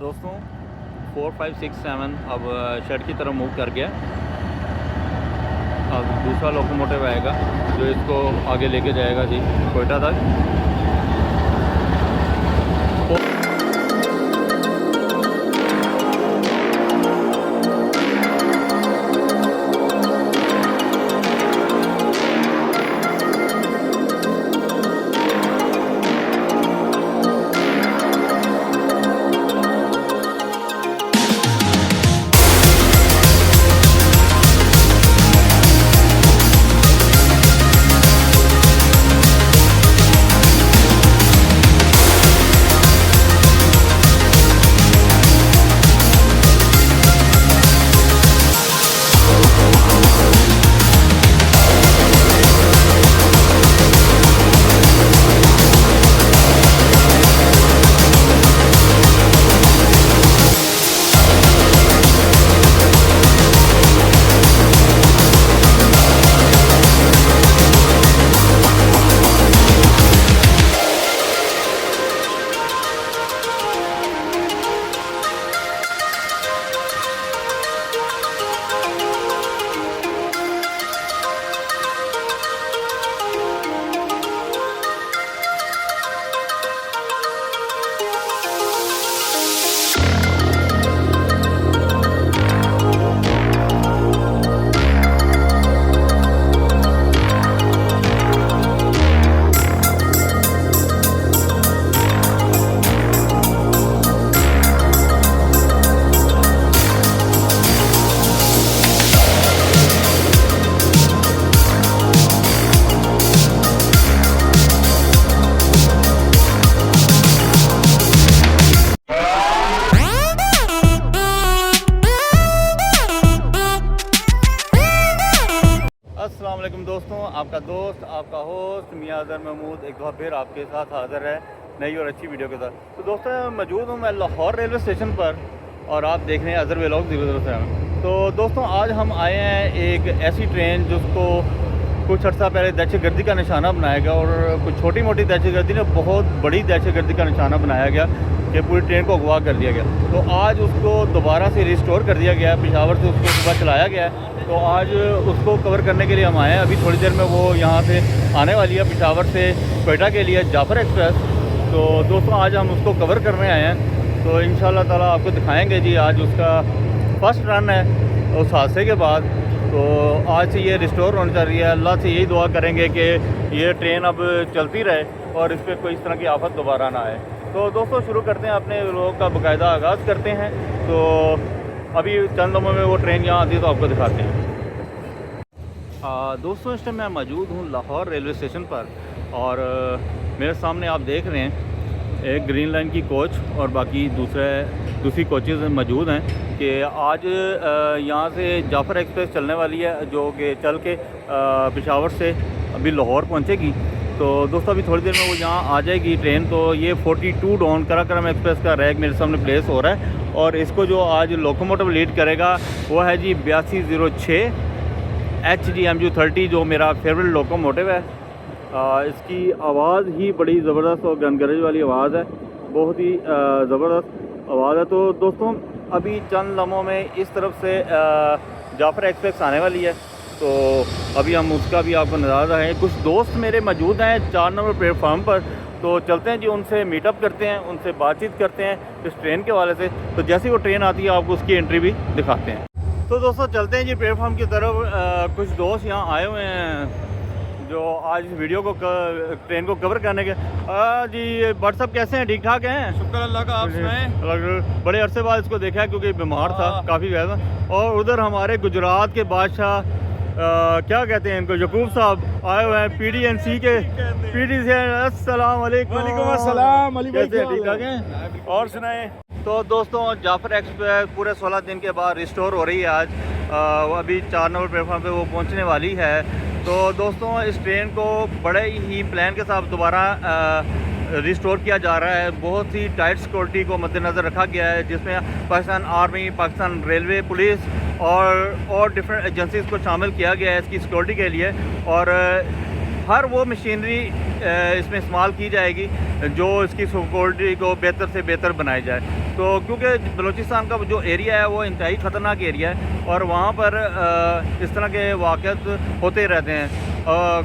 दोस्तों 4, 5, 6, 7 अब शेड की तरफ मूव कर गया। अब दूसरा लोकोमोटिव आएगा जो इसको आगे लेके जाएगा जी कोयटा तक। अस्सलाम वालेकुम दोस्तों, आपका दोस्त आपका होस्ट मियां अज़हर महमूद एक बार फिर आपके साथ हाज़िर है नई और अच्छी वीडियो के साथ। तो दोस्तों मौजूद हूँ मैं लाहौर रेलवे स्टेशन पर और आप देख रहे हैं अज़हर व्लॉग 007। तो दोस्तों आज हम आए हैं एक ऐसी ट्रेन जिसको कुछ अर्सा पहले दहशतगर्दी का निशाना बनाया गया और कुछ छोटी मोटी दहशतगर्दी ने बहुत बड़ी दहशतगर्दी का निशाना बनाया गया कि पूरी ट्रेन को अगवा कर दिया गया। तो आज उसको दोबारा से रिस्टोर कर दिया गया, पेशावर से उसको सुबह चलाया गया है। तो आज उसको कवर करने के लिए हम आए हैं। अभी थोड़ी देर में वो यहाँ से आने वाली है पेशावर से कोयटा के लिए जाफर एक्सप्रेस। तो दोस्तों आज हम उसको कवर करने आए हैं। तो इंशाल्लाह ताला आपको दिखाएंगे जी। आज उसका फर्स्ट रन है उस हादसे के बाद। तो आज से ये रिस्टोर होने जा रही है। अल्लाह से यही दुआ करेंगे कि ये ट्रेन अब चलती रहे और इस पर कोई इस तरह की आफत दोबारा ना आए। तो दोस्तों शुरू करते हैं, अपने व्लॉग का बाकायदा आगाज़ करते हैं। तो अभी चंद लम्हों में वो ट्रेन यहाँ आती है तो आपको दिखाते हैं। दोस्तों इस टाइम मैं मौजूद हूँ लाहौर रेलवे स्टेशन पर और मेरे सामने आप देख रहे हैं एक ग्रीन लाइन की कोच और बाकी दूसरी कोचेज़ मौजूद हैं कि आज यहाँ से जाफर एक्सप्रेस चलने वाली है जो कि चल के पेशावर से अभी लाहौर पहुँचेगी। तो दोस्तों अभी थोड़ी देर में वो यहाँ आ जाएगी ट्रेन। तो ये 42 डॉन कराक्रम एक्सप्रेस का रैक मेरे सामने प्लेस हो रहा है और इसको जो आज लोकोमोटिव लीड करेगा वो है जी 8206 HGMU 30 जो मेरा फेवरेट लोकोमोटिव है। इसकी आवाज़ ही बड़ी ज़बरदस्त और गनगरेज वाली आवाज़ है, बहुत ही ज़बरदस्त आवाज़ है। तो दोस्तों अभी चंद लम्हों में इस तरफ से जाफर एक्सप्रेस आने वाली है। तो अभी हम उसका भी आपको नज़ारा है। कुछ दोस्त मेरे मौजूद हैं 4 नंबर प्लेटफार्म पर। तो चलते हैं जी, उनसे मीटअप करते हैं, उनसे बातचीत करते हैं इस ट्रेन के हवाले से। तो जैसे ही वो ट्रेन आती है आपको उसकी एंट्री भी दिखाते हैं। तो दोस्तों चलते हैं जी प्लेटफार्म की तरफ। कुछ दोस्त यहाँ आए हुए हैं जो आज इस वीडियो को ट्रेन को कवर करने के। जी व्हाट्सअप कैसे हैं, ठीक ठाक हैं? शुक्र अल्लाह का, आप सुनाएं? बड़े अरसे बाद इसको देखा है क्योंकि बीमार था काफ़ी ज़्यादा। और उधर हमारे गुजरात के बादशाह क्या कहते हैं इनको, यकूब साहब आए हुए हैं PDNC के PD से। अस्सलाम वालेकुम। वालेकुम अस्सलाम। अली भाई कैसे हैं, ठीक ठाक हैं? और सुनाएं? तो दोस्तों जाफर एक्सप्रेस पूरे 16 दिन के बाद रिस्टोर हो रही है आज। अभी 4 नंबर प्लेटफॉर्म पे वो पहुंचने वाली है। तो दोस्तों इस ट्रेन को बड़े ही प्लान के साथ दोबारा रिस्टोर किया जा रहा है। बहुत ही टाइट सिक्योरिटी को मद्देनज़र रखा गया है जिसमें Pakistan army, Pakistan railway, police और डिफरेंट एजेंसीज़ को शामिल किया गया है इसकी सिक्योरिटी के लिए। और हर वो मशीनरी इसमें इस्तेमाल की जाएगी जो इसकी सिक्योरिटी को बेहतर से बेहतर बनाई जाए। तो क्योंकि बलूचिस्तान का जो एरिया है वो इंतहाई ख़तरनाक एरिया है और वहाँ पर इस तरह के वाक़यात होते रहते हैं।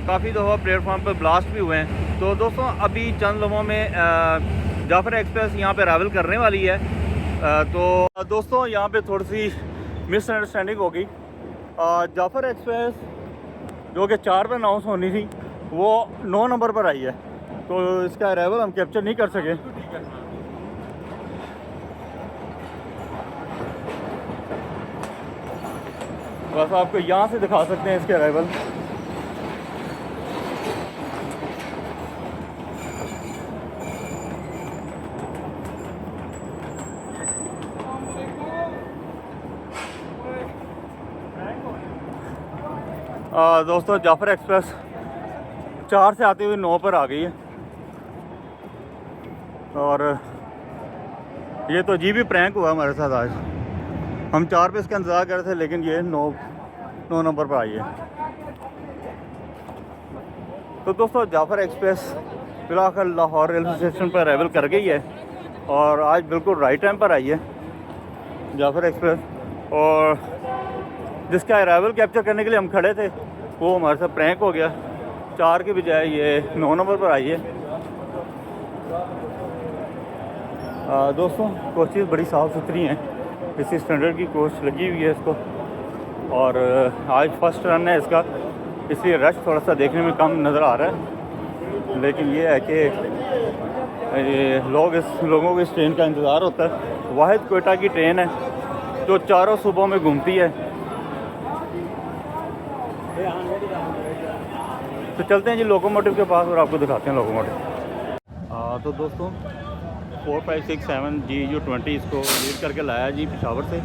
काफ़ी दफ़ा प्लेटफॉर्म पर ब्लास्ट भी हुए हैं। तो दोस्तों अभी चंद लम्हों में जाफ़र एक्सप्रेस यहाँ पर ट्रैवल करने वाली है। तो दोस्तों यहाँ पे थोड़ी सी मिसअंडरस्टैंडिंग होगी। जाफ़र एक्सप्रेस जो कि 4 पर अनाउंस होनी थी वो 9 नंबर पर आई है, तो इसका अराइवल हम कैप्चर नहीं कर सके। बस आपको यहाँ से दिखा सकते हैं इसके अराइवल। दोस्तों जाफ़र एक्सप्रेस 4 से आते हुए 9 पर आ गई है और ये तो जी भी प्रैंक हुआ हमारे साथ आज। हम 4 पे इसका इंतज़ार कर रहे थे लेकिन ये 9 नंबर पर आई है। तो दोस्तों जाफ़र एक्सप्रेस फिलहाल लाहौर रेलवे स्टेशन पर अराइवल कर गई है और आज बिल्कुल राइट टाइम पर आई है जाफ़र एक्सप्रेस। और जिसका अराइवल कैप्चर करने के लिए हम खड़े थे वो हमारे साथ प्रैंक हो गया। 4 के बजाय ये 9 नंबर पर आई है। दोस्तों कोचेज़ बड़ी साफ़ सुथरी हैं, इसी स्टैंडर्ड की कोच लगी हुई है इसको। और आज फर्स्ट रन है इसका, इसलिए रश थोड़ा सा देखने में कम नज़र आ रहा है। लेकिन ये है कि लोगों को इस ट्रेन का इंतज़ार होता है। वाहिद कोयटा की ट्रेन है जो चारों सूबों में घूमती है। तो चलते हैं जी लोकोमोटिव के पास और आपको दिखाते हैं लोकोमोटिव। तो दोस्तों 4567 GU20 इसको लीड करके लाया जी पेशावर से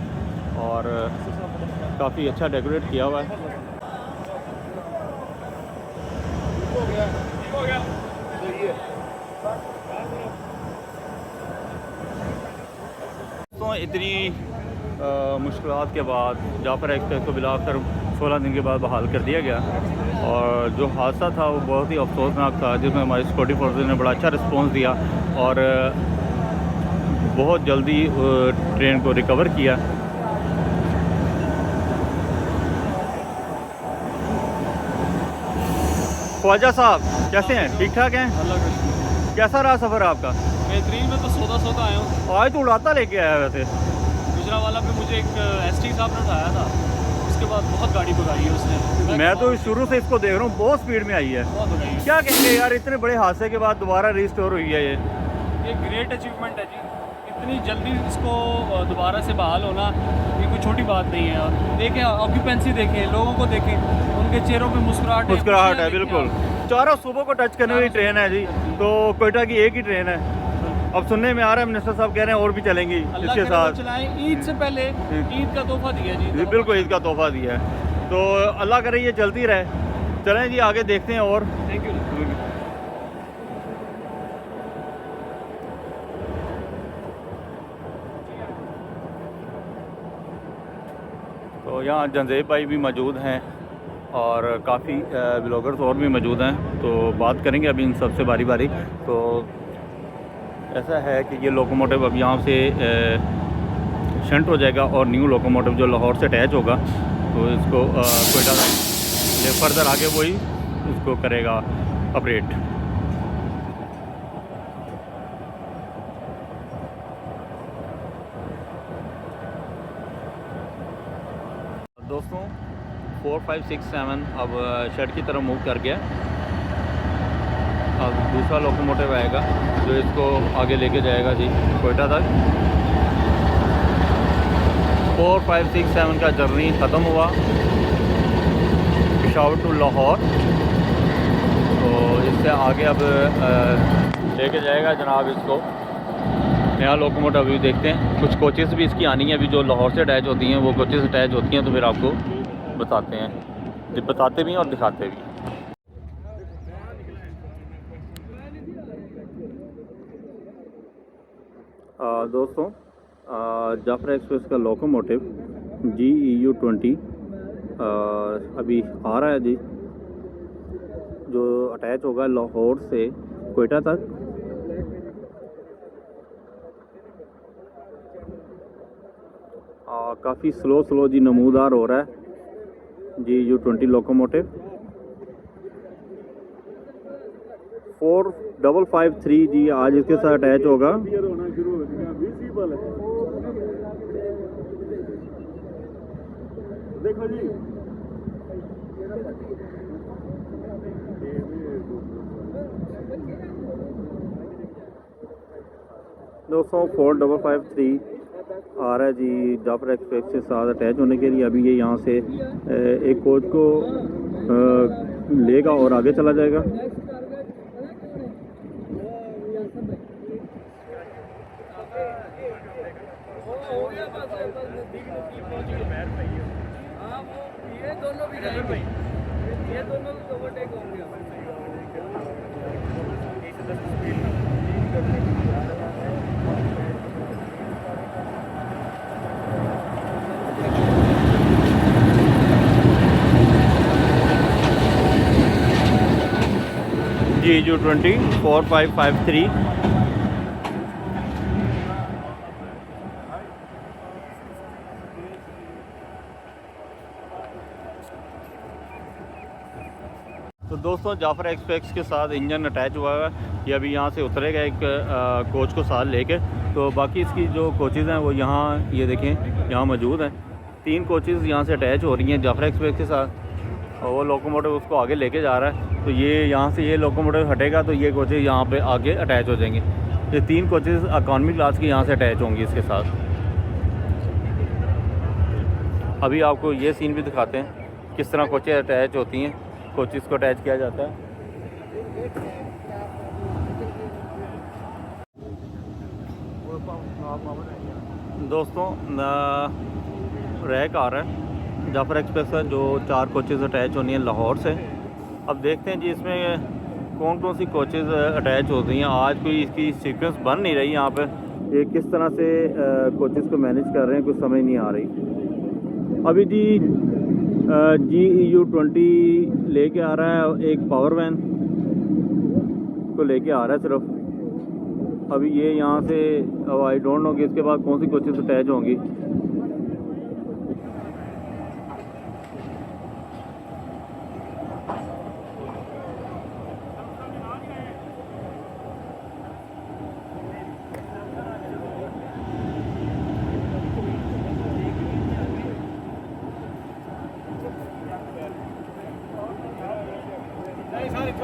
और काफ़ी अच्छा डेकोरेट किया हुआ है। तो इतनी मुश्किलात के बाद जाफ़र एक्सप्रेस को बिलाकर 16 दिन के बाद बहाल कर दिया गया और जो हादसा था वो बहुत ही अफसोसनाक था, जिसमें हमारी सिक्योरिटी फोर्सेस ने बड़ा अच्छा रिस्पॉन्स दिया और बहुत जल्दी ट्रेन को रिकवर किया। ख्वाजा साहब कैसे हैं? ठीक ठाक हैं? कैसा रहा सफ़र आपका? बेहतरीन। में तो सौदा आया हूँ। आज तो उड़ाता लेके आया वैसे। गुजरा वाला पे मुझे एक ST साहब ने उठाया था, उसके बाद बहुत गाड़ी भगाई है उसने। मैं तो शुरू से इसको देख रहा हूँ, बहुत स्पीड में आई है। बहुत भगाई है। क्या कहेंगे यार, इतने बड़े हादसे के बाद दोबारा रिस्टोर हुई है ये ग्रेट अचीवमेंट है जी। इतनी जल्दी इसको दोबारा से बहाल होना ये कोई छोटी बात नहीं है। और देखें ऑक्यूपेंसी देखें, लोगों को देखें, उनके चेहरों पे मुस्कुराहट है। बिल्कुल चारों सूबों को टच करने वाली ट्रेन है जी। तो कोयटा की एक ही ट्रेन है। अब सुनने में आ रहा है मिनिस्टर साहब कह रहे हैं और भी चलेंगी इसके साथ। ईद से पहले ईद का तोहफा दिया जी। बिल्कुल ईद का तोहफा दिया है। तो अल्लाह करे ये चलती रहे। चलें जी आगे देखते हैं। और थैंक यू। तो यहाँ जंजेब भाई भी मौजूद हैं और काफ़ी ब्लॉगर्स और भी मौजूद हैं, तो बात करेंगे अभी इन सबसे बारी बारी। तो ऐसा है कि ये लोकोमोटिव अब यहाँ से शंट हो जाएगा और न्यू लोकोमोटिव जो लाहौर से अटैच होगा तो इसको कोयटा फर्दर आगे वही इसको करेगा ऑपरेट। दोस्तों 4567 अब शेड की तरफ मूव कर गया। अब दूसरा लोकोमोटिव आएगा जो इसको आगे लेके जाएगा जी कोयटा तक। 4567 का जर्नी ख़त्म हुआ पेशावर टू लाहौर। तो इससे आगे अब लेके जाएगा जनाब इसको नया लोकोमोटिव। अभी देखते हैं कुछ कोचेज़ भी इसकी आनी है अभी जो लाहौर से अटैच होती हैं, वो कोचेज़ अटैच होती हैं तो फिर आपको बताते हैं, बताते भी हैं और दिखाते भी। दोस्तों जाफ़र एक्सप्रेस का लोकोमोटिव GU20 अभी आ रहा है जी, जो अटैच होगा लाहौर से कोयटा तक। काफ़ी स्लो जी नमूदार हो रहा है जी U20 लोकोमोटिव। 4553 जी आज इसके साथ अटैच होगा। देखो जी दोस्तों 4553 आ रहा है जी जाफर एक्सप्रेस के साथ अटैच होने के लिए। अभी ये यहाँ से एक कोच को लेगा और आगे चला जाएगा। ये दोनों ओवरटेक होंगे। जी U20 4553 तो दोस्तों जाफर एक्सप्रेस के साथ इंजन अटैच हुआ है। ये अभी यहाँ से उतरेगा एक कोच को साथ लेके। तो बाकी इसकी जो कोचेज़ हैं वो यहाँ ये देखें यहाँ मौजूद हैं। 3 कोचेज़ यहाँ से अटैच हो रही हैं जाफर एक्सप्रेस के साथ और वो लोकोमोटिव उसको आगे लेके जा रहा है। तो ये यहाँ से ये लोकोमोटिव हटेगा तो ये कोचेज़ यहाँ पे आगे अटैच हो जाएंगे। ये 3 कोचेज़ इकॉनमी क्लास के यहाँ से अटैच होंगी इसके साथ। अभी आपको ये सीन भी दिखाते हैं किस तरह कोचेज़ अटैच होती हैं, कोचेज़ को अटैच किया जाता है। दोस्तों रैक आ रहा है जाफर एक्सप्रेस का जो 4 कोचेज़ अटैच होनी है लाहौर से। अब देखते हैं जी इसमें कौन कौन सी कोचेज़ अटैच होती हैं। आज कोई इसकी सीक्वेंस बन नहीं रही यहाँ पे, ये किस तरह से कोचेज़ को मैनेज कर रहे हैं कुछ समझ नहीं आ रही। अभी जी GU20 लेके आ रहा है, एक पावर वैन को लेके आ रहा है सिर्फ। अभी ये यहाँ से अब आई डोंट नो कि इसके बाद कौन सी कोचेज़ अटैच होंगी।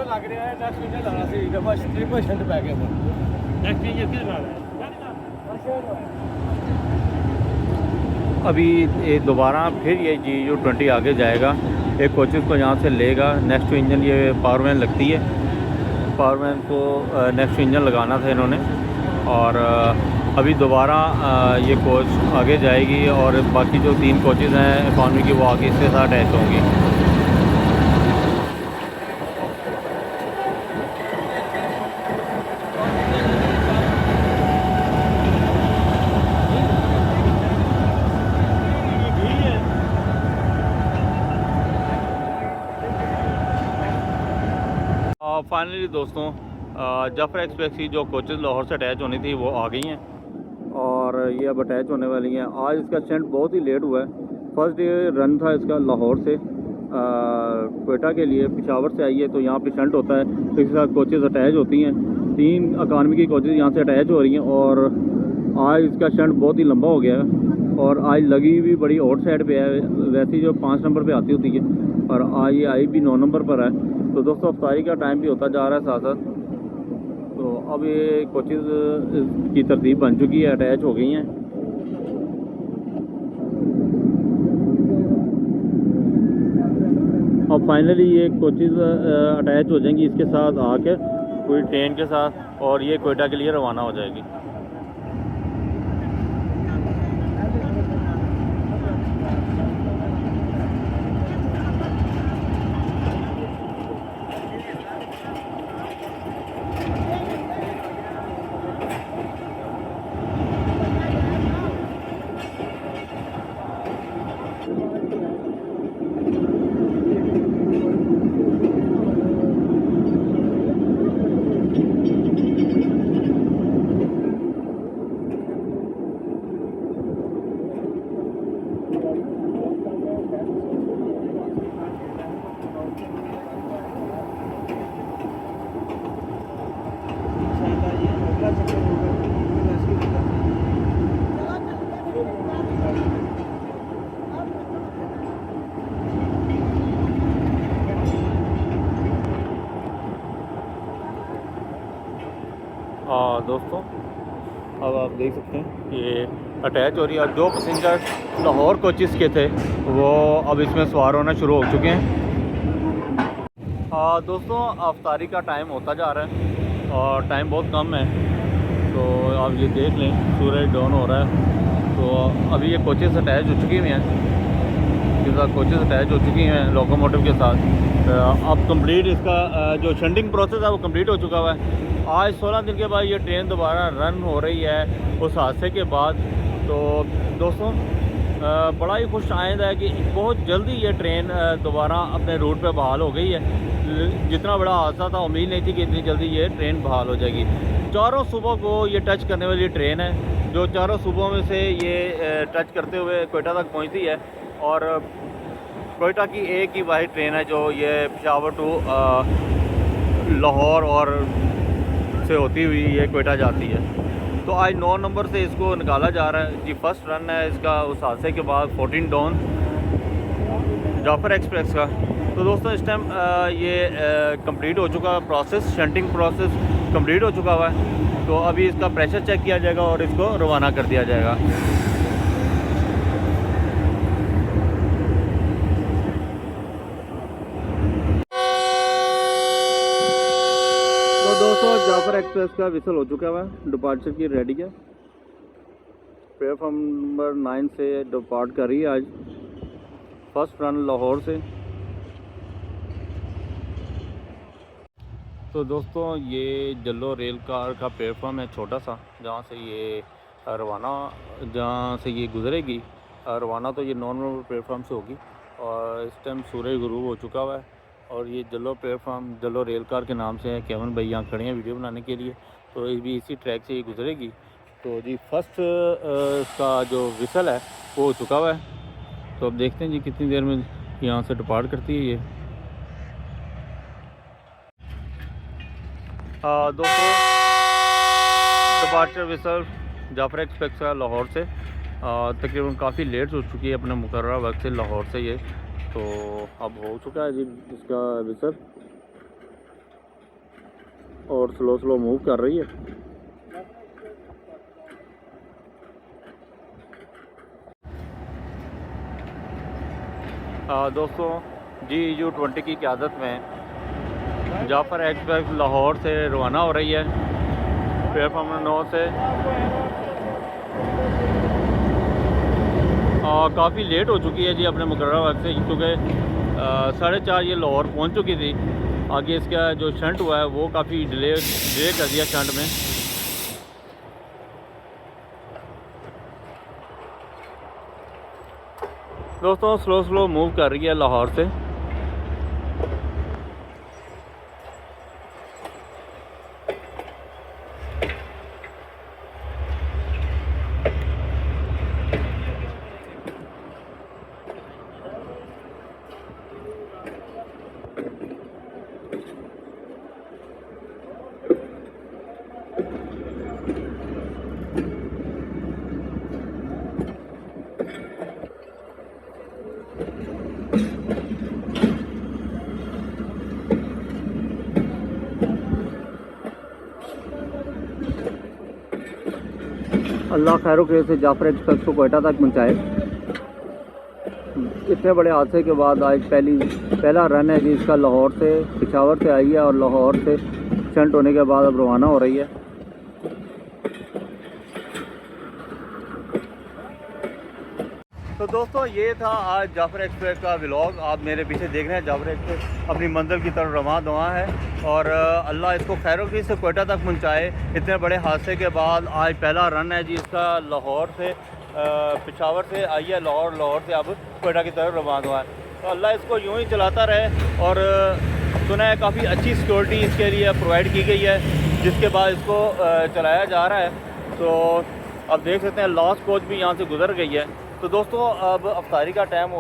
लग रहा है 10 मिनट लाना सी बस 3% पै गए नेक्स्ट इंजन किस बात है। अभी ये दोबारा फिर ये GU20 आगे जाएगा, एक कोचेज़ को यहाँ से लेगा। नेक्स्ट इंजन ये पावर वैन लगती है, पावर वैन को नेक्स्ट इंजन लगाना था इन्होंने। और अभी दोबारा ये कोच आगे जाएगी और बाकी जो 3 कोचेज़ हैं इकॉनमी की वो आगे इसके साथ अटैच होंगी। फाइनली दोस्तों जाफर एक्सप्रेस की जो कोचेज़ लाहौर से अटैच होनी थी वो आ गई हैं और ये अब अटैच होने वाली हैं। आज इसका स्टंट बहुत ही लेट हुआ है। फर्स्ट डे रन था इसका लाहौर से क्वेटा के लिए, पेशावर से आई है तो यहाँ पे स्टंट होता है तो इसके साथ कोचेज़ अटैच होती हैं। 3 इकॉनमी की कोचेज़ यहाँ से अटैच हो रही हैं और आज इसका स्टंट बहुत ही लंबा हो गया है और आज लगी भी बड़ी आउट साइड पे है। वैसे जो 5 नंबर पे आती होती है और आज ये आई भी 9 नंबर पर है। तो दोस्तों अफ्तारी का टाइम भी होता जा रहा है साथ साथ। तो अब ये कोचेज़ की तरतीब बन चुकी है, अटैच हो गई हैं। अब फाइनली ये कोचेज़ अटैच हो जाएंगी इसके साथ आके पूरी ट्रेन के साथ और ये क्वेटा के लिए रवाना हो जाएगी। दोस्तों अब आप देख सकते हैं ये अटैच हो रही है। और जो पैसेंजर लाहौर कोचिस के थे वो अब इसमें सवार होना शुरू हो चुके हैं। दोस्तों अफ्तारी का टाइम होता जा रहा है और टाइम बहुत कम है, तो आप ये देख लें सूरज डाउन हो रहा है। तो अभी ये कोचेस अटैच हो चुकी हुई हैं, इसके साथ कोचेस अटैच हो चुकी हैं लोकोमोटिव के साथ। अब कंप्लीट इसका जो शंटिंग प्रोसेस है वो कंप्लीट हो चुका हुआ है। आज 16 दिन के बाद ये ट्रेन दोबारा रन हो रही है उस हादसे के बाद। तो दोस्तों बड़ा ही खुश आइंद है कि बहुत जल्दी ये ट्रेन दोबारा अपने रूट पे बहाल हो गई है। जितना बड़ा हादसा था उम्मीद नहीं थी कि इतनी जल्दी ये ट्रेन बहाल हो जाएगी। चारों सूबों को ये टच करने वाली ट्रेन है, जो चारों सूबों में से ये टच करते हुए कोयटा तक पहुंचती है। और कोयटा की एक ही वाहिद ट्रेन है जो ये पेशावर टू लाहौर और से होती हुई ये कोयटा जाती है। तो आज 9 नंबर से इसको निकाला जा रहा है जी। फर्स्ट रन है इसका उस हादसे के बाद 14 डाउन जाफर एक्सप्रेस का। तो दोस्तों इस टाइम ये कंप्लीट हो चुका है प्रोसेस, शंटिंग प्रोसेस कंप्लीट हो चुका हुआ है। तो अभी इसका प्रेशर चेक किया जाएगा और इसको रवाना कर दिया जाएगा। तो दोस्तों जाफर एक्सप्रेस का विसल हो चुका है, डिपार्चर की रेडी है। प्लेटफॉर्म नंबर 9 से डिपार्ट कर रही है आज फर्स्ट रन लाहौर से। तो दोस्तों ये जल्लो रेल कार का प्लेटफॉर्म है छोटा सा, जहाँ से ये रवाना जहाँ से ये गुजरेगी। रवाना तो ये नॉर्मल प्लेटफॉर्म से होगी। और इस टाइम सूरज गुरूब हो चुका हुआ है और ये जल्लो प्लेटफॉर्म जल्लो रेल कार के नाम से है। केवन भाई यहाँ खड़े हैं वीडियो बनाने के लिए। तो ये भी इसी ट्रैक से ये गुजरेगी। तो जी फर्स्ट का जो विसल है वो हो चुका हुआ है। तो अब देखते हैं जी कितनी देर में यहाँ से डिपार्ट करती है ये। दोस्तों डिपार्चर विसल जाफर एक्सप्रेस का लाहौर से तकरीबन काफ़ी लेट हो चुकी है अपने मुकर्रर वक्त से लाहौर से ये। तो अब हो चुका है जी इसका विसल और स्लो स्लो मूव कर रही है। दोस्तों GU20 की क़यादत में जाफर एक्सप्रेस लाहौर से रवाना हो रही है प्लेटफॉर्म नंबर 9 से। काफ़ी लेट हो चुकी है जी अपने मुकर्रर वक्त से, क्योंकि 4:30 ये लाहौर पहुंच चुकी थी। आगे इसका जो शंट हुआ है वो काफ़ी डिले कर दिया शंट में। दोस्तों स्लो स्लो मूव कर रही है लाहौर से। अल्लाह खैरों के से जाफर एक्सप्रेस को कोयटा तक पहुँचाए। इतने बड़े हादसे के बाद आज पहला रन है जी इसका लाहौर से, पेशावर से आई है और लाहौर से शंट होने के बाद अब रवाना हो रही है। तो दोस्तों ये था आज जाफर एक्सप्रेस का व्लॉग। आप मेरे पीछे देख रहे हैं जाफर एक्सप्रेस अपनी मंजिल की तरफ रवां दवा है और अल्लाह इसको खैरों की से कोयटा तक पहुंचाए। इतने बड़े हादसे के बाद आज पहला रन है जी इसका लाहौर से, पेशावर से आई है लाहौर से अब कोयटा की तरफ रवां दवा है। तो अल्लाह इसको यूँ ही चलाता रहे। और सुना है काफ़ी अच्छी सिक्योरिटी इसके लिए प्रोवाइड की गई है, जिसके बाद इसको चलाया जा रहा है। तो अब देख सकते हैं लास्ट कोच भी यहाँ से गुजर गई है। तो दोस्तों अब अफ्तारी का टाइम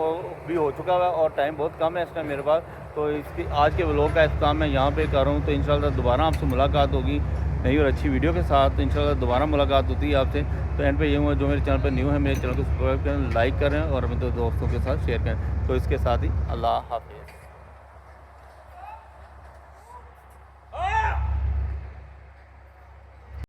भी हो चुका है और टाइम बहुत कम है इस टाइम मेरे पास। तो इसकी आज के व्लॉग का इख्तिताम मैं यहाँ पे कर रहा हूँ। तो इंशाल्लाह दोबारा आपसे मुलाकात होगी नई और अच्छी वीडियो के साथ। तो इंशाल्लाह दोबारा मुलाकात होती है आपसे। तो एंड पे ये हुआ जो मेरे चैनल पर न्यू है मेरे चैनल को सब्सक्राइब करें, लाइक करें और अपने दोस्तों के साथ शेयर करें। तो इसके साथ ही अल्लाह हाफ़िज़।